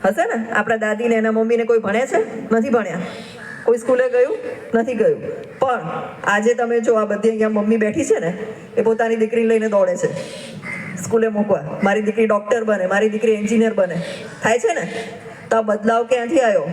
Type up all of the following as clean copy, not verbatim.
હશે ને? આપણા દાદીને એના મમ્મીને કોઈ ભણે છે? નથી ભણ્યા. કોઈ સ્કૂલે ગયું? નથી ગયું. પણ આજે તમે જો આ બધી અહીંયા મમ્મી બેઠી છે ને, એ પોતાની દીકરી લઈને દોડે છે સ્કૂલે મૂકવા. મારી દીકરી ડૉક્ટર બને, મારી દીકરી એન્જિનિયર બને. થાય છે ને? તો આ બદલાવ ક્યાંથી આવ્યો?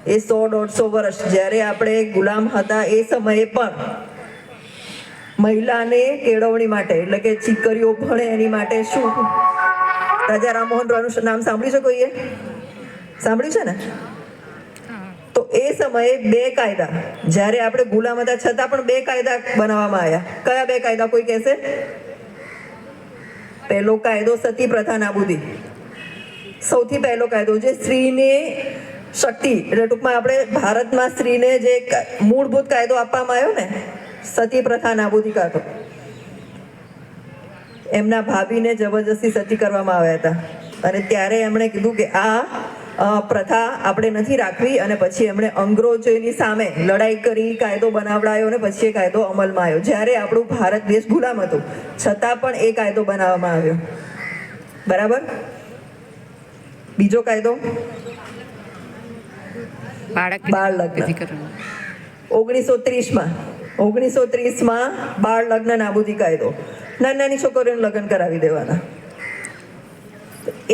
એ 100-150 વર્ષ જ્યારે આપણે ગુલામ હતા એ સમયે પણ મહિલાને કેળવણી માટે, એટલે કે દીકરીઓ ભણે એની માટે શું, રાજા રામમોહન રોયનું નામ સાંભળ્યું છે કોઈએ? સાંભળ્યું છે ને? તો એ સમયે 2 કાયદા, જ્યારે આપણે ગુલામ હતા છતાં પણ 2 કાયદા બનાવવામાં આવ્યા. કયા 2 કાયદા કોઈ કહેશે? પહેલો કાયદો સતી પ્રથા નાબૂદી. સૌથી પહેલો કાયદો જે સ્ત્રીને શક્તિ, એટલે ટૂંકમાં આપણે ભારતમાં સ્ત્રીને જે મૂળભૂત કાયદો આપવામાં આવ્યો ને, સતી પ્રથા નાબૂદી કાયદો. એમના ભાભીને જબરજસ્તી સતી કરવામાં આવ્યા હતા અને ત્યારે એમણે કીધું કે આ પ્રથા આપણે નથી રાખવી, અને પછી એમણે અંગ્રેજોની સામે લડાઈ કરી, કાયદો બનાવડાયો અને પછી એ કાયદો અમલમાં આવ્યો. જ્યારે આપણું ભારત દેશ ગુલામ હતું છતાં પણ એ કાયદો બનાવવામાં આવ્યો. બરાબર? બીજો કાયદો બાળ લગ્ન. 1930માં બાળ લગ્ન નાબૂદી કાયદો. નાની છોકરીઓને લગ્ન કરાવી દેવાના.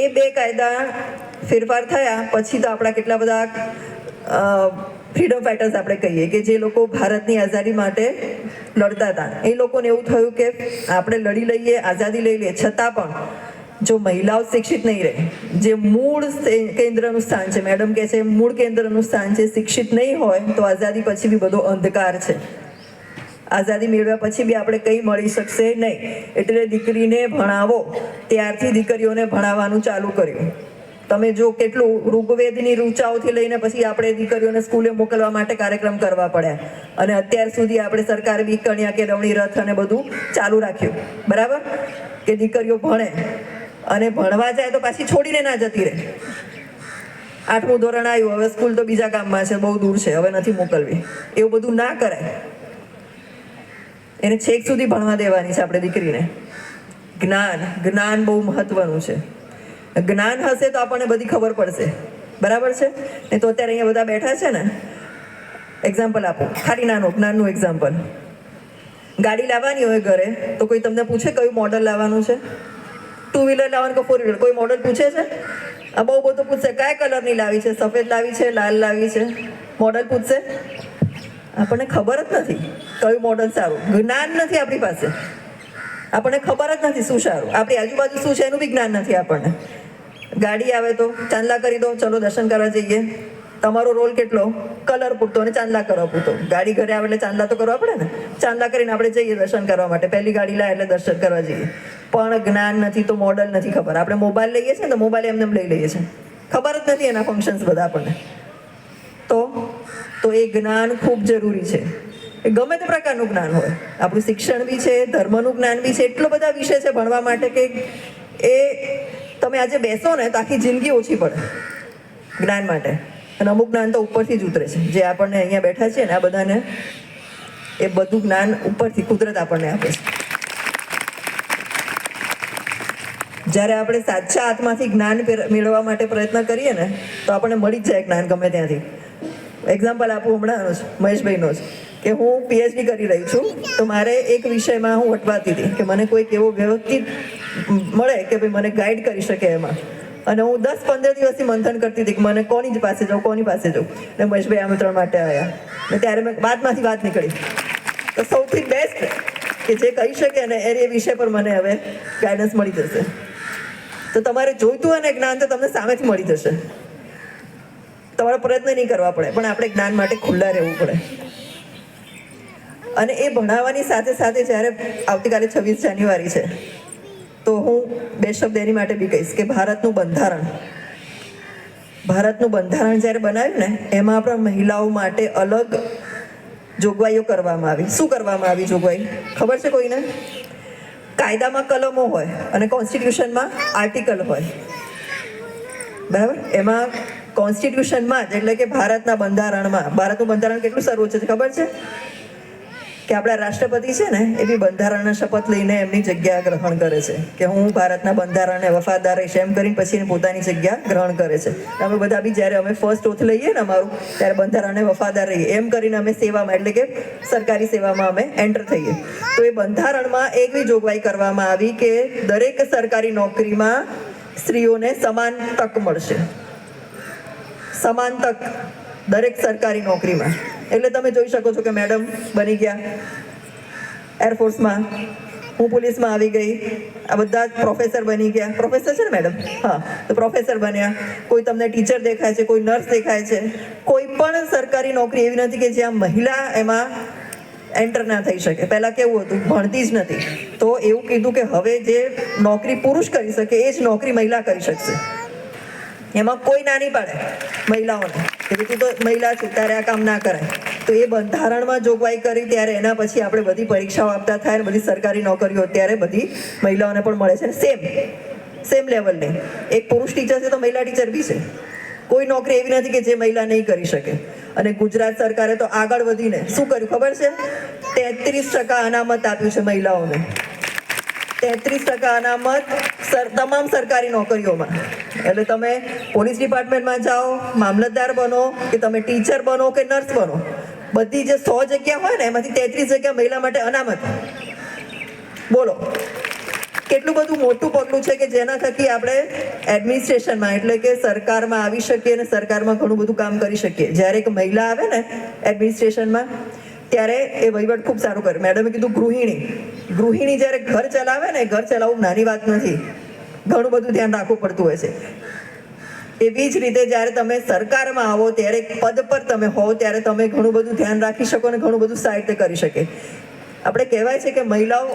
એ 2 કાયદા ફેરફાર થયા પછી તો આપણા કેટલા બધા ફ્રીડમ ફાઇટર્સ આપણે કહીએ કે જે લોકો ભારતની આઝાદી માટે લડતા હતા, એ લોકોને એવું થયું કે આપણે લડી લઈએ, આઝાદી લઈ લઈએ, છતાં પણ જો મહિલાઓ શિક્ષિત નહીં રહે, જે મૂળ કેન્દ્રનું સ્થાન છે, મેડમ કહે છે મૂળ કેન્દ્રનું સ્થાન છે, શિક્ષિત નહીં હોય તો આઝાદી પછી બી બધો અંધકાર છે. આઝાદી મેળવ્યા પછી બી આપણે કંઈ મળી શકશે નહીં. એટલે દીકરીને ભણાવો, ત્યારથી દીકરીઓને ભણાવવાનું ચાલુ કર્યું. તમે જો કેટલું ઋગ્વેદની ઋચાઓથી લઈને પછી આપણે દીકરીઓને સ્કૂલે મોકલવા માટે કાર્યક્રમ કરવા પડ્યા, અને અત્યાર સુધી આપણે સરકારે બી કન્યા કેળવણી રથ અને બધું ચાલુ રાખ્યું. બરાબર? કે દીકરીઓ ભણે, અને ભણવા જાય તો પાછી છોડીને ના જતી રહે. 8મું ધોરણ આવ્યું, હવે સ્કૂલ તો બીજા ગામમાં છે, બહુ દૂર છે, હવે નથી મોકલવી. એવું બધું ના કરાય. એને છેક સુધી ભણવા દેવાની છે આપણે દીકરીને. જ્ઞાન બહુ મહત્વનું છે. જ્ઞાન હશે તો આપણને બધી ખબર પડશે. બરાબર છે ને? તો અત્યારે અહીંયા બધા બેઠા છે ને, એક્ઝામ્પલ આપો, ખાલી જ્ઞાનનું એક્ઝામ્પલ. ગાડી લાવવાની હોય ઘરે તો કોઈ તમને પૂછે કયું મોડલ લાવવાનું છે? 2 વ્હીલર લાવવાનું કે 4 વ્હીલર? કોઈ મોડલ પૂછે છે? આ બહુ બધું પૂછશે. કયા કલરની લાવી છે? સફેદ લાવી છે, લાલ લાવી છે? મોડલ પૂછશે. આપણને ખબર જ નથી કયું મોડલ સારું. જ્ઞાન નથી આપણી પાસે, આપણને ખબર જ નથી શું સારું. આપણી આજુબાજુ શું છે એનું બી જ્ઞાન નથી આપણને. ગાડી આવે તો ચાંદલા કરી દો, ચલો દર્શન કરવા જઈએ. તમારો રોલ કેટલો? કલર પૂરતો અને ચાંદલા કરવા પૂરતો. ગાડી ઘરે આવે એટલે ચાંદલા તો કરવા પડે ને. ચાંદલા કરીને આપણે જઈએ દર્શન કરવા માટે. પહેલી ગાડી લાવે એટલે દર્શન કરવા જઈએ. પણ જ્ઞાન નથી તો મોડલ નથી ખબર. આપણે મોબાઈલ લઈએ છીએ ને તો મોબાઈલ એમને લઈ લઈએ છીએ, ખબર જ નથી એના ફંક્શન્સ બધા આપણને. તો એ જ્ઞાન ખૂબ જરૂરી છે. ગમે તે પ્રકારનું જ્ઞાન હોય. આપણું શિક્ષણ બી છે, ધર્મનું જ્ઞાન બી છે. એટલો બધા વિષય છે ભણવા માટે કે એ તમે આજે બેસો ને તો આખી જિંદગી ઓછી પડે જ્ઞાન માટે. અને અમુક જ્ઞાન તો ઉપરથી જ ઉતરે છે. જે આપણને અહીંયા બેઠા છે ને આ બધાને એ બધું જ્ઞાન ઉપરથી કુદરત આપણને આપે છે. જ્યારે આપણે સાચા હાથમાંથી જ્ઞાન મેળવવા માટે પ્રયત્ન કરીએ ને તો આપણને મળી જ જાય જ્ઞાન ગમે ત્યાંથી. એક્ઝામ્પલ આપું હમણાં મહેશભાઈનો જ, કે હું PhD કરી રહી છું, તો મારે એક વિષયમાં હું અટવાતી હતી કે મને કોઈક એવો વ્યક્તિ મળે કે ભાઈ મને ગાઈડ કરી શકે એમાં. અને હું 10-15 દિવસથી મંથન કરતી હતી કે મને કોની પાસે જાઉં. ને મહેશભાઈ આમંત્રણ માટે આવ્યા ને ત્યારે મેં વાતમાંથી વાત નીકળી. તો સૌથી બેસ્ટ કે જે કહી શકે ને એ વિષય પર મને હવે ગાઈડન્સ મળી જશે. તો તમારે જોઈતું હોય ને જ્ઞાન તો તમને સામેથી મળી જશે. તમારે પ્રયત્ન નહીં કરવા પડે, પણ આપણે જ્ઞાન માટે ખુલ્લા રહેવું પડે. અને એ ભણાવવાની સાથે સાથે જ્યારે આવતીકાલે 26 જાન્યુઆરી છે તો હું 2 શબ્દ એની માટે બી કહીશ કે ભારતનું બંધારણ જ્યારે બનાવ્યું ને એમાં પણ મહિલાઓ માટે અલગ જોગવાઈઓ કરવામાં આવી. શું કરવામાં આવી જોગવાઈ ખબર છે કોઈને? કાયદામાં કલમો હોય અને કોન્સ્ટિટ્યુશનમાં આર્ટિકલ હોય. બરાબર? એમાં કોન્સ્ટિટ્યુશનમાં જ એટલે કે ભારતનું બંધારણ કેટલું સર્વોચ્ચ છે ખબર છે? કે આપણા રાષ્ટ્રપતિ છે ને એ બી બંધારણના શપથ લઈને એમની જગ્યા ગ્રહણ કરે છે કે હું ભારતના બંધારણને વફાદાર રહીશ એમ કરીને પછી એને પોતાની જગ્યા ગ્રહણ કરે છે. અમે બધા બી જ્યારે અમે ફર્સ્ટ ઓથ લઈએ ને અમારું, ત્યારે બંધારણને વફાદાર રહીએ એમ કરીને અમે સેવામાં એટલે કે સરકારી સેવામાં અમે એન્ટર થઈએ. તો એ બંધારણમાં એવી જોગવાઈ કરવામાં આવી કે દરેક સરકારી નોકરીમાં સ્ત્રીઓને સમાન તક મળશે. સમાન તક દરેક સરકારી નોકરીમાં. એટલે તમે જોઈ શકો છો કે મેડમ બની ગયા એરફોર્સમાં, હું પોલીસમાં આવી ગઈ, આ બધા પ્રોફેસર બની ગયા. પ્રોફેસર છે ને મેડમ? હા, તો પ્રોફેસર બન્યા. કોઈ તમને ટીચર દેખાય છે, કોઈ નર્સ દેખાય છે. કોઈ પણ સરકારી નોકરી એવી નથી કે જ્યાં મહિલા એમાં એન્ટર ના થઈ શકે. પહેલાં કેવું હતું, ભણતી જ નથી. તો એવું કીધું કે હવે જે નોકરી પુરુષ કરી શકે એ જ નોકરી મહિલા કરી શકશે. એમાં કોઈ ના નહીં પાડે મહિલાઓને કે તું તો મહિલા છું ત્યારે આ કામ ના કરાય. તો એ બંધારણમાં જોગવાઈ કરી ત્યારે એના પછી આપણે બધી પરીક્ષાઓ આપતા થાય ને બધી સરકારી નોકરીઓ અત્યારે બધી મહિલાઓને પણ મળે છે. સેમ લેવલની. એક પુરુષ ટીચર છે તો મહિલા ટીચર બી છે. કોઈ નોકરી એવી નથી કે જે મહિલા નહીં કરી શકે. અને ગુજરાત સરકારે તો આગળ વધીને શું કર્યું ખબર છે? 33% અનામત આપ્યું છે મહિલાઓને. 33% અનામત તમામ સરકારી નોકરીઓમાં. એટલે તમે પોલીસ ડિપાર્ટમેન્ટમાં જાઓ, મામલતદાર બનો કે તમે ટીચર બનો કે નર્સ બનો, બધી જે 100 જગ્યા હોય ને એમાંથી 33 જગ્યા મહિલા માટે અનામત. બોલો કેટલું બધું મોટું પગલું છે કે જેના થકી આપણે એડમિનિસ્ટ્રેશનમાં એટલે કે સરકારમાં આવી શકીએ અને સરકારમાં ઘણું બધું કામ કરી શકીએ. જ્યારે એક મહિલા આવે ને એડમિનિસ્ટ્રેશનમાં ત્યારે એ વહીવટ ખૂબ સારું કરે. મેડમે કીધું ગૃહિણી જ્યારે ઘર ચલાવે ને, ઘર ચલાવવું નાની વાત નથી, ઘણું બધું ધ્યાન રાખવું પડતું હોય છે. એવી જ રીતે જ્યારે તમે સરકારમાં આવો ત્યારે પદ પર તમે હો ત્યારે તમે ઘણું બધું ધ્યાન રાખી શકો અને ઘણું બધું સારી રીતે કરી શકે. આપણે કહેવાય છે કે મહિલાઓ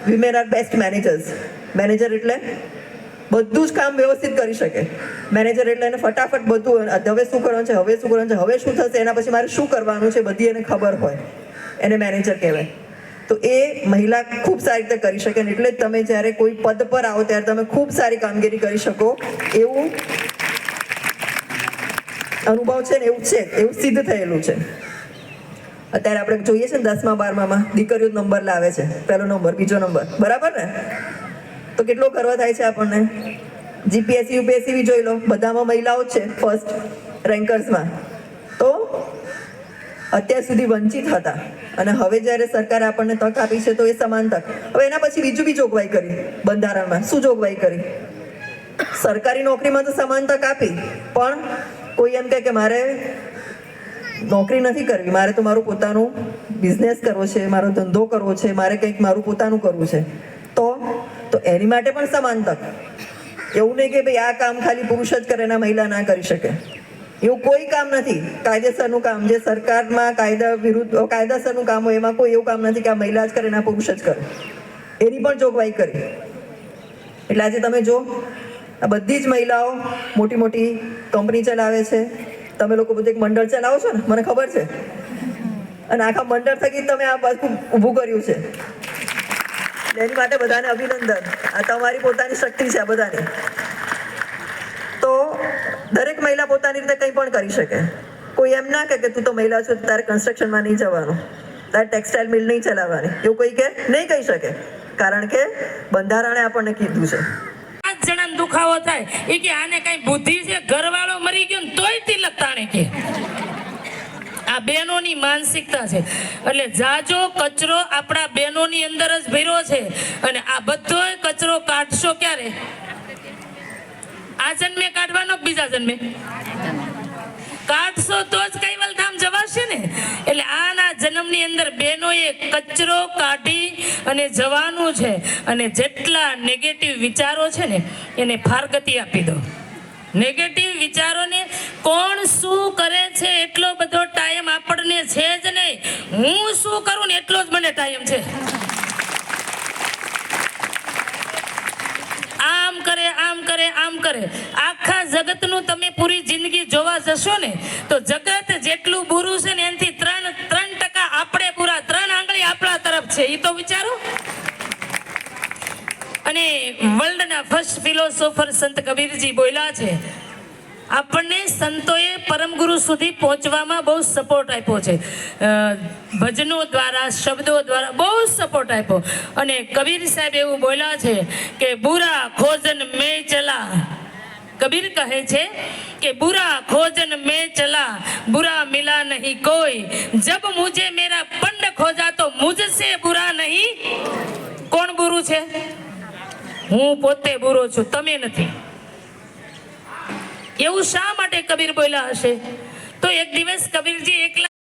women are best managers. Manager એટલે બધું જ કામ વ્યવસ્થિત કરી શકે. મેનેજર એટલે એને ફટાફટ બધું હવે શું કરવાનું છે, હવે શું કરવાનું છે, હવે શું થશે, એના પછી મારે શું કરવાનું છે બધી એને ખબર હોય, એને મેનેજર કહેવાય. તો એ મહિલા ખૂબ સારી રીતે કરી શકે ને એટલે જ તમે જ્યારે કોઈ પદ પર આવો ત્યારે તમે ખૂબ સારી કામગીરી કરી શકો એવું અનુભવ છે ને, એવું છે, એવું સિદ્ધ થયેલું છે. અત્યારે આપણે જોઈએ છે ને 10મા 12મામાં દીકરીઓ નંબર લાવે છે, પહેલો નંબર, બીજો નંબર, બરાબર ને? તો કેટલો ગર્વ થાય છે આપણને. જીપીએસસી યુપીએસસી બી જોઈ લો, બધામાં મહિલાઓ જ છે ફર્સ્ટ રેન્કર્સમાં. તો અત્યાર સુધી વંચિત હતા અને હવે જ્યારે સરકારે આપણને તક આપી છે તો એ સમાન તક. હવે એના પછી બીજું બી જોગવાઈ કરી બંધારણમાં. શું જોગવાઈ કરી? સરકારી નોકરીમાં તો સમાન તક આપી, પણ કોઈ એમ કહે કે મારે નોકરી નથી કરવી, મારે તો મારું પોતાનું બિઝનેસ કરવો છે, મારો ધંધો કરવો છે, મારે કંઈક મારું પોતાનું કરવું છે, તો એની માટે પણ સમાન તક. એવું નહીં કે ભાઈ આ કામ ખાલી પુરુષ જ કરે ને મહિલા ના કરી શકે. એવું કોઈ કામ નથી. કાયદેસરનું કામ જે સરકારમાં કાયદા વિરુદ્ધ કાયદેસરનું કામ હોય એમાં કોઈ એવું કામ નથી કે આ મહિલા જ કરે ને આ પુરુષ જ કરે. એની પણ જોગવાઈ કરી. એટલે આજે તમે જો આ બધી જ મહિલાઓ મોટી મોટી કંપની ચલાવે છે. તમે લોકો બધું એક મંડળ ચલાવો છો ને, મને ખબર છે. અને આખા મંડળ થકી તમે આ બધું ઊભું કર્યું છે. એની માટે બધાને અભિનંદન. આ તમારી પોતાની શક્તિ છે આ બધાની. તો દરેક મહિલા પોતાની રીતે કંઈ પણ કરી શકે. કોઈ એમ ના કહે કે તું તો મહિલા છો તારે કન્સ્ટ્રક્શનમાં નહીં જવાનું, તારે ટેક્સટાઇલ મિલ નહીં ચલાવવાની, એવું કોઈ કે નહીં કહી શકે. કારણ કે બંધારણે આપણને કીધું છે. 5 જણાને દુખાવો થાય એ કે આને કઈ બુદ્ધિ છે, ઘરવાળો મરી ગયો ને તોય તિલક તાણે કે. આ બહેનોની માનસિકતા છે. એટલે જાજો કચરો આપણા બહેનોની અંદર જ ભર્યો છે અને આ બધોય કચરો કાઢશો ક્યારે? આ જન્મે કાઢવાનો, બીજા જન્મે કાઢશો તો જ કૈવલધામ જવાશે ને. એટલે આના જન્મની અંદર બહેનોએ કચરો કાઢી અને જવાનું છે. અને જેટલા નેગેટિવ વિચારો છે ને એને ફારગતી આપી દો. નેગેટિવ વિચારોને કોણ શું કરે છે એટલો બધો ટાઈમ આપણને છે જ નહીં. હું શું કરું ને એટલો જ મને ટાઈમ છે. આમ કરે, આમ કરે, આમ કરે. આખા જગતનું તમે પૂરી જિંદગી જોવા જશો ને તો જગત જેટલું બુરું છે ને એનાથી 3% આપણે પૂરા, 3 આંગળી આપણા તરફ છે. એ તો વિચારો. અને વર્લ્ડના ફર્સ્ટ ફિલોસોફર સંત કબીરજી બોલ્યા છે આપણને સંતોએ પરમગુરુ સુધી પહોંચવામાં બહુ સપોર્ટ આપ્યો છે. ભજનો દ્વારા, શબ્દો દ્વારા બહુ સપોર્ટ આપ્યો. અને કબીર સાહેબ એવું બોલ્યા છે કે બુરા ખોજન મેં ચલા. કબીર કહે છે કે બુરા ખોજન મેં ચલા, બુરા મિલા નહીં કોઈ, જબ મુझे मेरा पंड खोजा तो मुझसे बुरा नहीं. કોણ બુરું છે? હું પોતે બુરો છું, તમે નથી. એવું શા માટે કબીર બોલ્યા હશે? તો એક દિવસ કબીરજી એકલા